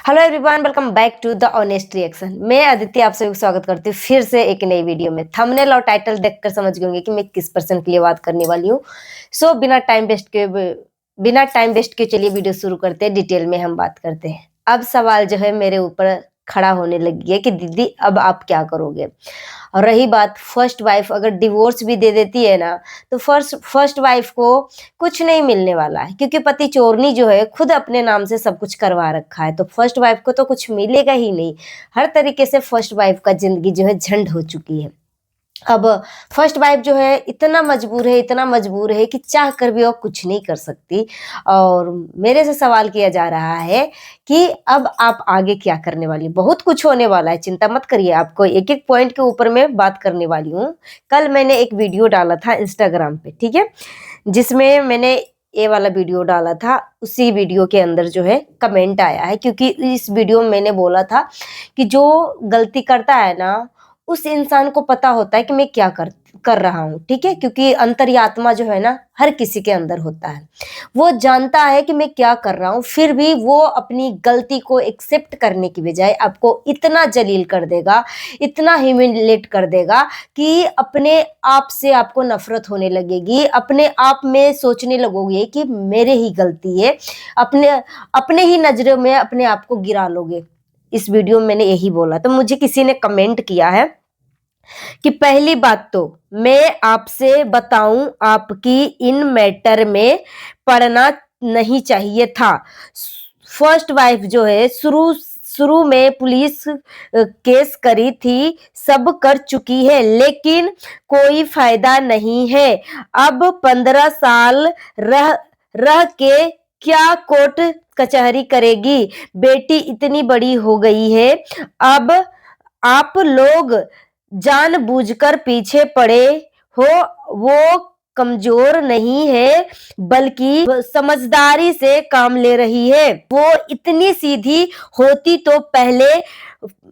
Hello everyone, welcome back to the honest reaction. मैं अदिति आप सभी को स्वागत करती हूँ फिर से एक नई वीडियो में। थंबनेल और टाइटल देखकर समझ गए होंगे कि मैं किस पर्सन के लिए बात करने वाली हूँ। सो बिना टाइम वेस्ट के चलिए वीडियो शुरू करते हैं। डिटेल में हम बात करते हैं। अब सवाल जो है मेरे ऊपर खड़ा होने लगी है कि दीदी अब आप क्या करोगे। और रही बात फर्स्ट वाइफ अगर डिवोर्स भी दे देती है ना, तो फर्स्ट वाइफ को कुछ नहीं मिलने वाला है, क्योंकि पति चोरनी जो है खुद अपने नाम से सब कुछ करवा रखा है। तो फर्स्ट वाइफ को तो कुछ मिलेगा ही नहीं। हर तरीके से फर्स्ट वाइफ का जिंदगी जो है झंड हो चुकी है। अब फर्स्ट वाइफ जो है इतना मजबूर है कि चाह कर भी वो कुछ नहीं कर सकती। और मेरे से सवाल किया जा रहा है कि अब आप आगे क्या करने वाली। बहुत कुछ होने वाला है, चिंता मत करिए। आपको एक एक पॉइंट के ऊपर मैं बात करने वाली हूँ। कल मैंने एक वीडियो डाला था इंस्टाग्राम पे, ठीक है, जिसमें मैंने ये वाला वीडियो डाला था। उसी वीडियो के अंदर जो है कमेंट आया है, क्योंकि इस वीडियो में मैंने बोला था कि जो गलती करता है ना, उस इंसान को पता होता है कि मैं क्या कर रहा हूँ, ठीक है, क्योंकि अंतर्यात्मा जो है ना हर किसी के अंदर होता है। वो जानता है कि मैं क्या कर रहा हूँ, फिर भी वो अपनी गलती को एक्सेप्ट करने की बजाय आपको इतना जलील कर देगा, इतना ह्यूमिलेट कर देगा कि अपने आप से आपको नफरत होने लगेगी। अपने आप में सोचने लगोगे कि मेरे ही गलती है। अपने अपने ही नजरों में अपने आप को गिरा लोगे। इस वीडियो में मैंने यही बोला। तो मुझे किसी ने कमेंट किया है कि पहली बात तो मैं आपसे बताऊं, आपकी इन मैटर में पढ़ना नहीं चाहिए था। फर्स्ट वाइफ जो है शुरू शुरू में पुलिस केस करी थी, सब कर चुकी है, लेकिन कोई फायदा नहीं है। अब 15 साल रह रह के क्या कोर्ट कचहरी करेगी। बेटी इतनी बड़ी हो गई है। अब आप लोग जानबूझकर पीछे पड़े हो। वो कमजोर नहीं है, बल्कि समझदारी से काम ले रही है। वो इतनी सीधी होती तो पहले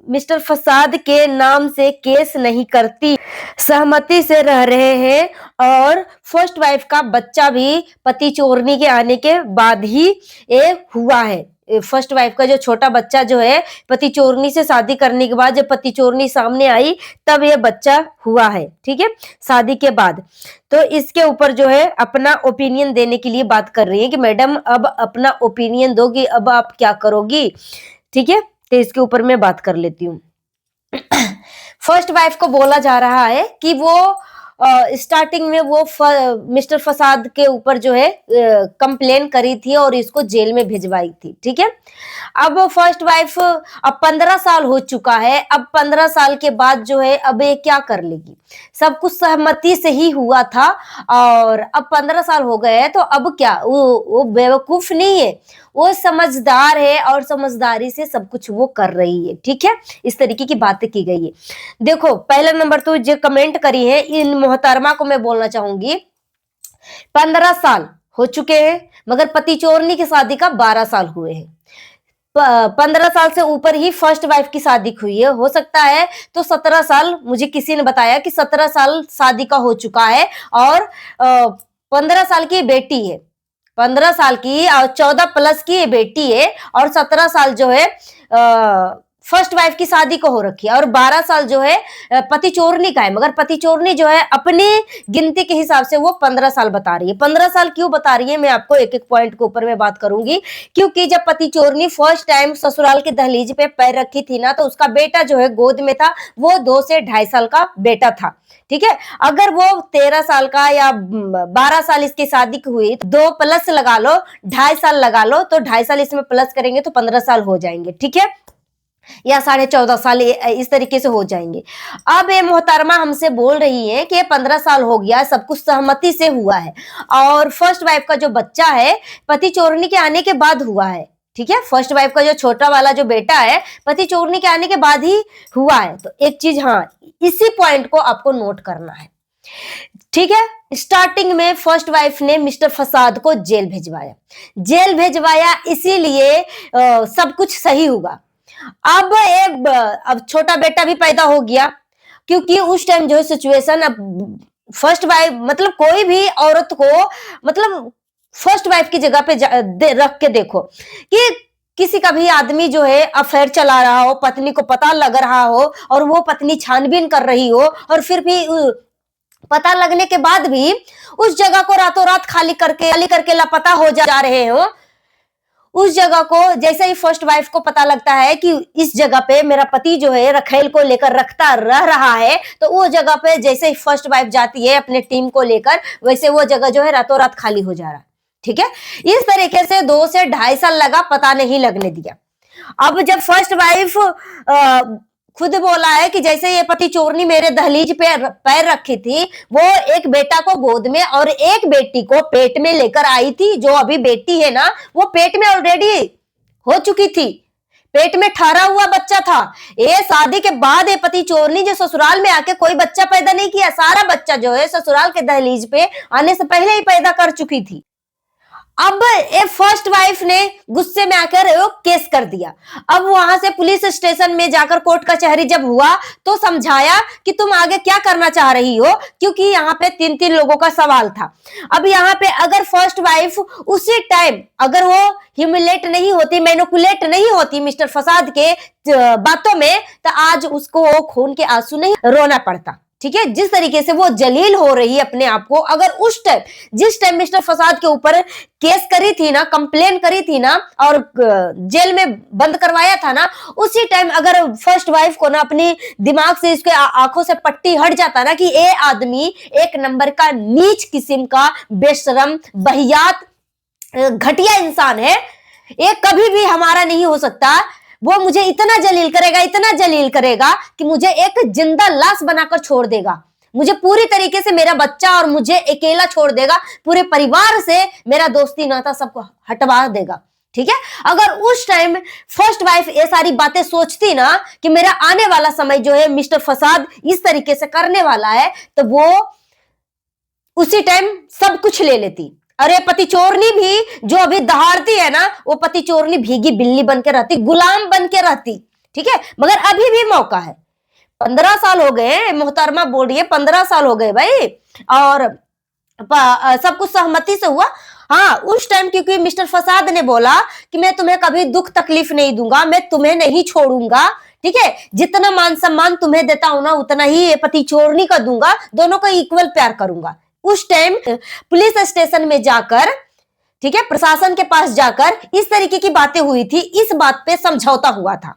मिस्टर फसाद के नाम से केस नहीं करती। सहमति से रह रहे हैं, और फर्स्ट वाइफ का बच्चा भी पति चोरनी के आने के बाद ही ये हुआ है। फर्स्ट वाइफ का जो छोटा बच्चा जो है, पति चोरनी से शादी करने के बाद जब पति चोरनी सामने आई तब ये बच्चा हुआ है, ठीक है, शादी के बाद। तो इसके ऊपर जो है अपना ओपिनियन देने के लिए बात कर रही है कि मैडम अब अपना ओपिनियन दो कि अब आप क्या करोगी, ठीक है। तो इसके ऊपर मैं बात कर लेती हूँ। फर्स्ट वाइफ को बोला जा रहा है कि वो स्टार्टिंग में वो मिस्टर फसाद के ऊपर जो है कंप्लेन करी थी और इसको जेल में भिजवाई थी, ठीक है। अब फर्स्ट वाइफ अब 15 साल हो चुका है। अब 15 साल के बाद जो है अब ये क्या कर लेगी। सब कुछ सहमति से ही हुआ था, और अब 15 साल हो गए हैं, तो अब क्या, वो बेवकूफ नहीं है, वो समझदार है और समझदारी से सब कुछ वो कर रही है, ठीक है। इस तरीके की बातें की गई है। देखो, पहला नंबर तो जो कमेंट करी है इन मोहतरमा को मैं बोलना चाहूंगी, 15 साल हो चुके हैं, मगर पति चोरनी की शादी का 12 साल हुए हैं। 15 साल से ऊपर ही फर्स्ट वाइफ की शादी हुई है। हो सकता है तो 17 साल, मुझे किसी ने बताया कि 17 साल शादी का हो चुका है, और 15 साल की बेटी है। 15 साल की और 14 प्लस की ये बेटी है, और 17 साल जो है फर्स्ट वाइफ की शादी को हो रखी है, और 12 साल जो है पति चोरनी का है। मगर पति चोरनी जो है अपनी गिनती के हिसाब से वो 15 साल बता रही है। 15 साल क्यों बता रही है, मैं आपको एक एक पॉइंट के ऊपर में बात करूंगी। क्योंकि जब पति चोरनी फर्स्ट टाइम ससुराल के दहलीज पे पैर रखी थी ना, तो उसका बेटा जो है गोद में था, वो 2 से 2.5 साल का बेटा था, ठीक है। अगर वो 13 साल का या 12 साल इसकी शादी की हुई, 2 प्लस लगा लो, 2.5 साल लगा लो, तो 2.5 साल इसमें प्लस करेंगे तो 15 साल हो जाएंगे, ठीक है, या 14.5 साल इस तरीके से हो जाएंगे। अब ये मोहतरमा हमसे बोल रही है कि 15 साल हो गया, सब कुछ सहमति से हुआ है, और फर्स्ट वाइफ का जो बच्चा है पति चोरनी के आने के बाद हुआ है, ठीक है। फर्स्ट वाइफ का जो छोटा वाला जो बेटा है पति चोरनी के आने के बाद ही हुआ है। तो एक चीज, हाँ, इसी पॉइंट को आपको नोट करना है, ठीक है। स्टार्टिंग में फर्स्ट वाइफ ने मिस्टर फसाद को जेल भेजवाया इसीलिए सब कुछ सही हुआ। अब छोटा बेटा भी पैदा हो गया, क्योंकि उस टाइम जो है सिचुएशन, अब फर्स्ट वाइफ मतलब कोई भी औरत को, मतलब फर्स्ट वाइफ की जगह पे रख के देखो कि किसी का भी आदमी जो है अफेयर चला रहा हो, पत्नी को पता लग रहा हो और वो पत्नी छानबीन कर रही हो और फिर भी पता लगने के बाद भी उस जगह को रातों रात खाली करके लापता हो जा रहे हो, उस जगह को जैसे ही फर्स्ट वाइफ को पता लगता है कि इस जगह पे मेरा पति जो है रखेल को लेकर रखता रह रहा है, तो वो जगह पे जैसे ही फर्स्ट वाइफ जाती है अपने टीम को लेकर, वैसे वो जगह जो है रातों रात खाली हो जा रहा है। ठीक है, इस तरीके से 2 से 2.5 साल लगा, पता नहीं लगने दिया। अब जब फर्स्ट वाइफ खुद बोला है कि जैसे ये पति चोरनी मेरे दहलीज पे पैर रखी थी, वो एक बेटा को गोद में और एक बेटी को पेट में लेकर आई थी। जो अभी बेटी है ना, वो पेट में ऑलरेडी हो चुकी थी, पेट में ठहरा हुआ बच्चा था। ये शादी के बाद ये पति चोरनी जो ससुराल में आके कोई बच्चा पैदा नहीं किया, सारा बच्चा जो है ससुराल के दहलीज पे आने से पहले ही पैदा कर चुकी थी। अब ये फर्स्ट वाइफ ने गुस्से में आकर वो केस कर दिया। अब वहां से पुलिस स्टेशन में जाकर कोर्ट कचहरी जब हुआ तो समझाया कि तुम आगे क्या करना चाह रही हो, क्योंकि यहाँ पे 3-3 लोगों का सवाल था। अब यहाँ पे अगर फर्स्ट वाइफ उसी टाइम अगर वो ह्यूमिलेट नहीं होती, मैनिपुलेट नहीं होती मिस्टर फसाद के बातों में, तो आज उसको वो खून के आंसू नहीं रोना पड़ता। ठीक है, जिस तरीके से वो जलील हो रही है अपने आप को, अगर उस टाइम जिस टाइम मिस्टर फसाद के ऊपर केस करी थी ना, कंप्लेन करी थी ना और जेल में बंद करवाया था ना, उसी टाइम अगर फर्स्ट वाइफ को ना अपनी दिमाग से इसके आंखों से पट्टी हट जाता ना कि ये आदमी एक नंबर का नीच किस्म का बेशरम बहियात घटिया इंसान है, ये कभी भी हमारा नहीं हो सकता, वो मुझे इतना जलील करेगा कि मुझे एक जिंदा लाश बनाकर छोड़ देगा, मुझे पूरी तरीके से मेरा बच्चा और मुझे अकेला छोड़ देगा, पूरे परिवार से मेरा दोस्ती नाता सबको हटवा देगा। ठीक है, अगर उस टाइम फर्स्ट वाइफ ये सारी बातें सोचती ना कि मेरा आने वाला समय जो है मिस्टर फसाद इस तरीके से करने वाला है, तो वो उसी टाइम सब कुछ ले लेती। अरे पति चोरनी भी जो अभी दहाड़ती है ना, वो पति चोरनी भीगी बिल्ली बन के रहती, गुलाम बन के रहती। ठीक है, मगर अभी भी मौका है। 15 साल हो गए, मोहतरमा बोल रही है 15 साल हो गए भाई, और सब कुछ सहमति से हुआ। हाँ, उस टाइम क्योंकि मिस्टर फसाद ने बोला कि मैं तुम्हें कभी दुख तकलीफ नहीं दूंगा, मैं तुम्हें नहीं छोड़ूंगा। ठीक है, जितना मान सम्मान तुम्हें देता हूं ना, उतना ही पति चोरनी का दूंगा, दोनों का इक्वल प्यार करूंगा। उस टाइम पुलिस स्टेशन में जाकर, ठीक है, प्रशासन के पास जाकर इस तरीके की बातें हुई थी, इस बात पे समझौता हुआ था।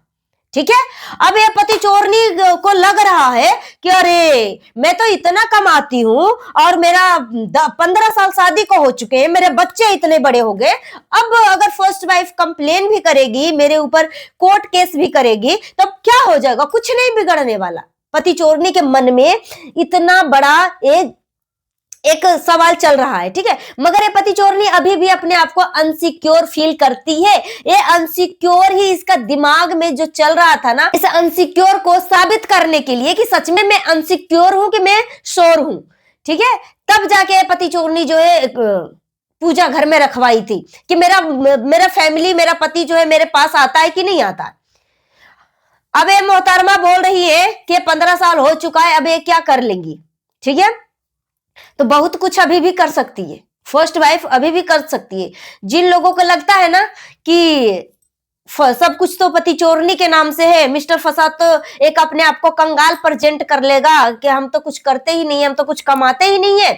ठीक है, अब ये पति चोरनी को लग रहा है कि अरे मैं तो इतना कमाती हूं और मेरा 15 साल शादी को हो चुके हैं, मेरे बच्चे इतने बड़े हो गए, अब अगर फर्स्ट वाइफ कंप्लेन भी करेगी, मेरे ऊपर कोर्ट केस भी करेगी, तब तो क्या हो जाएगा, कुछ नहीं बिगड़ने वाला। पति चोरनी के मन में इतना बड़ा एक सवाल चल रहा है। ठीक है, मगर ये पति चोरनी अभी भी अपने आप को अनसिक्योर फील करती है। ये अनसिक्योर ही इसका दिमाग में जो चल रहा था ना, इस अनसिक्योर को साबित करने के लिए कि सच में मैं अनसिक्योर हूं कि मैं श्योर हूं। ठीक है, तब जाके पति चोरनी जो है पूजा घर में रखवाई थी कि मेरा फैमिली, मेरा पति जो है मेरे पास आता है कि नहीं आता। अब ये मोहतरमा बोल रही है कि 15 साल हो चुका है, अब ये क्या कर लेंगी। ठीक है, तो बहुत कुछ अभी भी कर सकती है फर्स्ट वाइफ, अभी भी कर सकती है। जिन लोगों को लगता है ना कि सब कुछ तो पति चोरनी के नाम से है, मिस्टर फसाद तो एक अपने आप को कंगाल प्रेजेंट कर लेगा कि हम तो कुछ करते ही नहीं है, हम तो कुछ कमाते ही नहीं है,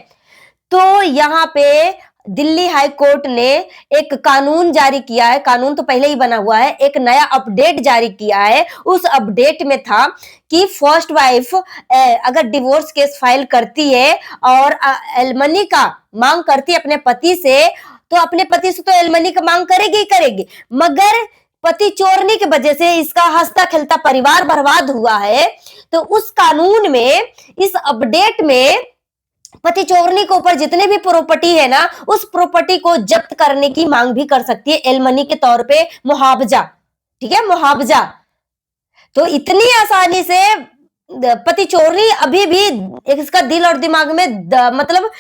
तो यहाँ पे दिल्ली हाई कोर्ट ने एक कानून जारी किया है। कानून तो पहले ही बना हुआ है, एक नया अपडेट जारी किया है। उस अपडेट में था कि फर्स्ट वाइफ अगर डिवोर्स केस फाइल करती है और एलिमनी का मांग करती है अपने पति से, तो अपने पति से तो एलिमनी का मांग करेगी ही करेगी, मगर पति चोरनी की वजह से इसका हंसता खेलता परिवार बर्बाद हुआ है। तो उस कानून में, इस अपडेट में पति चोरनी के ऊपर जितने भी प्रॉपर्टी है ना, उस प्रॉपर्टी को जब्त करने की मांग भी कर सकती है एलिमनी के तौर पे, मुआवजा। ठीक है, मुआवजा। तो इतनी आसानी से पति चोरनी अभी भी इसका दिल और दिमाग में मतलब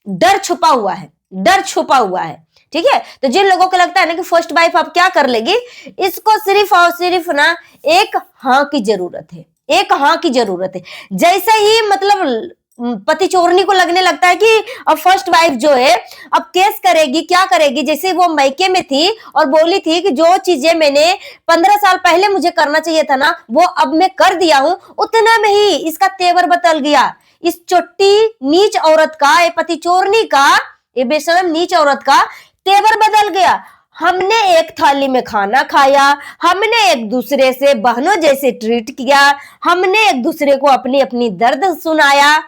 डर छुपा हुआ है, डर छुपा हुआ है। ठीक है, तो जिन लोगों को लगता है ना कि फर्स्ट वाइफ अब क्या कर लेगी, इसको सिर्फ और सिर्फ ना एक हाँ की जरूरत है, एक हाँ की जरूरत है। जैसे ही मतलब पति चोरनी को लगने लगता है कि अब फर्स्ट वाइफ जो है अब केस करेगी, क्या करेगी। जैसे वो मायके में थी और बोली थी कि जो चीजें मैंने 15 साल पहले मुझे करना चाहिए था ना, वो अब मैं कर दिया हूं, उतना में ही इसका तेवर बदल गया। इस चोटी नीच औरत का, ये पति चोरनी का, ये बेशरम नीच औरत का तेवर बदल गया। हमने एक थाली में खाना खाया, हमने एक दूसरे से बहनों जैसे ट्रीट किया, हमने एक दूसरे को अपनी अपनी दर्द सुनाया,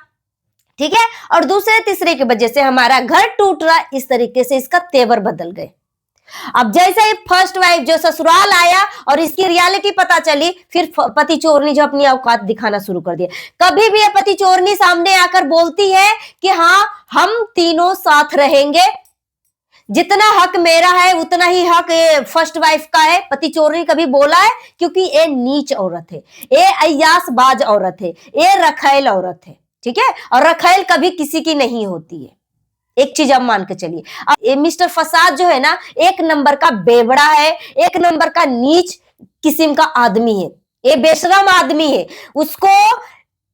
ठीक है, और दूसरे तीसरे की वजह से हमारा घर टूट रहा। इस तरीके से इसका तेवर बदल गए। अब जैसे ही फर्स्ट वाइफ जो ससुराल आया और इसकी रियलिटी पता चली, फिर पति चोरनी जो अपनी औकात दिखाना शुरू कर दिया। कभी भी ये पति चोरनी सामने आकर बोलती है कि हाँ हम तीनों साथ रहेंगे, जितना हक मेरा है उतना ही हक फर्स्ट वाइफ का है, पति चोरनी कभी बोला है? क्योंकि ये नीच औरत है, ये अय्यासबाज औरत है, ये रखैल औरत है, ठीक है, और रखैल कभी किसी की नहीं होती है। एक चीज आप मान के चलिए, अब ये मिस्टर फसाद जो है ना, एक नंबर का बेवड़ा है, एक नंबर का नीच किस्म का आदमी है, ये बेशरम आदमी है। उसको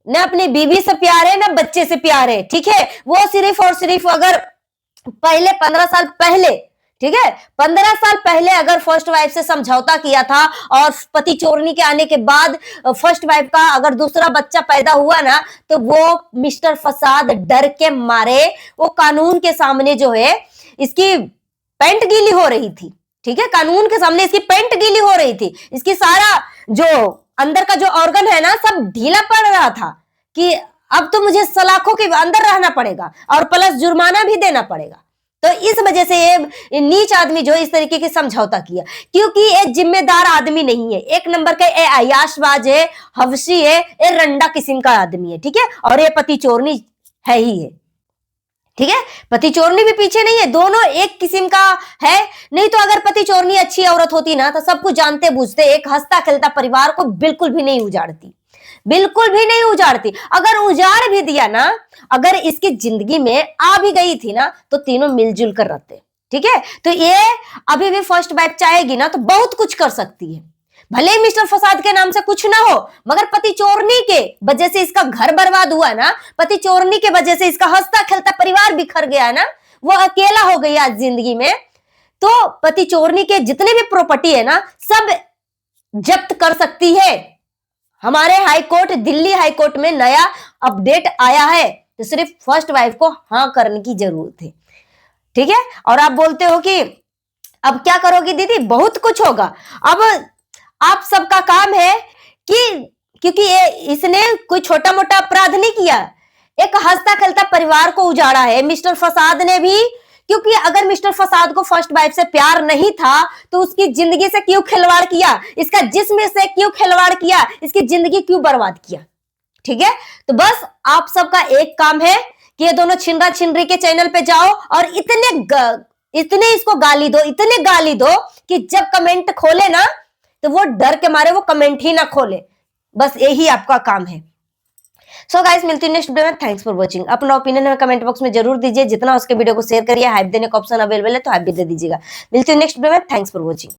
न अपनी बीवी से प्यार है न बच्चे से प्यार है, ठीक है। वो सिर्फ और सिर्फ अगर पहले 15 साल पहले, ठीक है, 15 साल पहले अगर फर्स्ट वाइफ से समझौता किया था और पति चोरनी के आने के बाद फर्स्ट वाइफ का अगर दूसरा बच्चा पैदा हुआ ना, तो वो मिस्टर फसाद डर के मारे वो कानून के सामने जो है इसकी पैंट गीली हो रही थी, ठीक है, कानून के सामने इसकी पैंट गीली हो रही थी, इसकी सारा जो अंदर का जो ऑर्गन है ना सब ढीला पड़ रहा था कि अब तो मुझे सलाखों के अंदर रहना पड़ेगा और प्लस जुर्माना भी देना पड़ेगा। तो इस वजह से ये नीच आदमी जो इस तरीके के समझौता किया, क्योंकि ये जिम्मेदार आदमी नहीं है, एक नंबर का ये अयाशबाज है, हवशी है, ये रंडा किस्म का आदमी है, ठीक है, और ये पति चोरनी है ही है, ठीक है, पति चोरनी भी पीछे नहीं है, दोनों एक किस्म का है। नहीं तो अगर पति चोरनी अच्छी औरत होती ना तो सब कुछ जानते बूझते एक हंसता खेलता परिवार को बिल्कुल भी नहीं उजाड़ती, बिल्कुल भी नहीं उजाड़ती। अगर उजाड़ भी दिया ना, अगर इसकी जिंदगी में आ भी गई थी ना, तो तीनों मिलजुल कर रहते, ठीक है। तो ये अभी भी फर्स्ट वाइफ चाहेगी ना तो बहुत कुछ कर सकती है, भले ही मिस्टर फसाद के नाम से कुछ ना हो, मगर पति चोरनी के वजह से इसका घर बर्बाद हुआ ना, पति चोरनी के वजह से इसका हंसता खेलता परिवार बिखर गया ना, वो अकेला हो गई आज जिंदगी में, तो पति चोरनी के जितने भी प्रॉपर्टी है ना सब जब्त कर सकती है। हमारे high court, Delhi high court में नया अपडेट आया है, तो सिर्फ फर्स्ट वाइफ को हाँ करने की जरूरत है, ठीक है। और आप बोलते हो कि अब क्या करोगी दीदी, बहुत कुछ होगा। अब आप सबका काम है कि क्योंकि इसने कोई छोटा मोटा अपराध नहीं किया, एक हंसता खेलता परिवार को उजाड़ा है मिस्टर फसाद ने भी। क्योंकि अगर मिस्टर फसाद को फर्स्ट वाइफ से प्यार नहीं था तो उसकी जिंदगी से क्यों खिलवाड़ किया, इसका जिस्म से क्यों खिलवाड़ किया, इसकी जिंदगी क्यों बर्बाद किया, ठीक है। तो बस आप सबका एक काम है कि ये दोनों छिनरा छिनरी के चैनल पे जाओ और इतने इसको गाली दो, इतने गाली दो कि जब कमेंट खोले ना तो वो डर के मारे वो कमेंट ही ना खोले, बस यही आपका काम है। सो गाइस, मिलती हूँ नेक्स्ट वीडियो में। Thanks for watching. अपना ओपिनियन हमें कमेंट बॉक्स में जरूर दीजिए, जितना उसके वीडियो को शेयर करिए, हाइप देने का ऑप्शन अवेलेबल है तो हाइप भी दे दीजिएगा। मिलती हूँ नेक्स्ट वीडियो में। Thanks for watching.